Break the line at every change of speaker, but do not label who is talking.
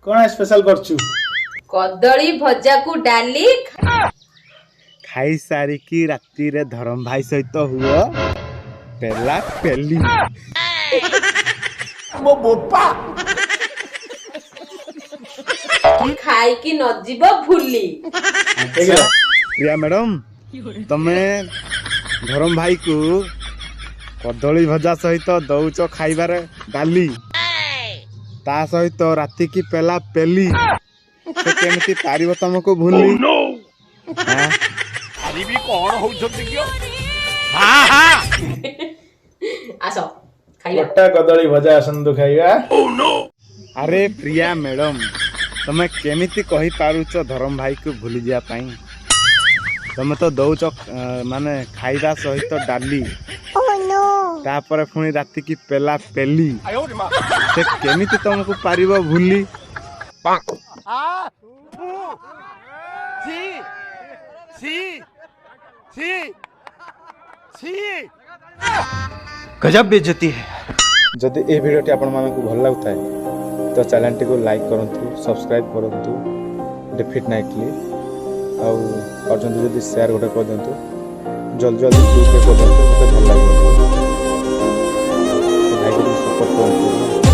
कौन स्पेशल करछु
कदली भजा को डाली
खाई सारी की राती रे धरम भाई सहित हुआ पेला पेली
मो बोपा
खाई की न जीव भूली।
प्रिया मैडम तमे धरम भाई को कदली भजा सहित दौच खाइबार डाली ता सहित राती की पेला पेली से केमिति पारिबो तुमको भूली हाँ?
अरे भी कौन हो
आस खाइबा
गोटा कदली भजा आसंदु खाइबा।
अरे प्रिया मैडम तमे केमिति कहि पारुच धरम भाई को भूली जा पाई तमे तो दौच माने खाइबा सहित डाली तापर पुणी राती की पेला पेली से केमिति तुमको पारिबो भूली
गजब बेइज्जती है।
जदि ए वीडियोटी आपण मानकु भल लागुताय तो चैनल को लाइक करंतु सब्सक्राइब करंतु डिफिट नाइटली आउ अर्जन जदि शेयर गोटे कर दिंतु जल्दी जल्दी ग्रुप पे कर दिंतु मते भल लागो भाई को सपोर्ट करंतु।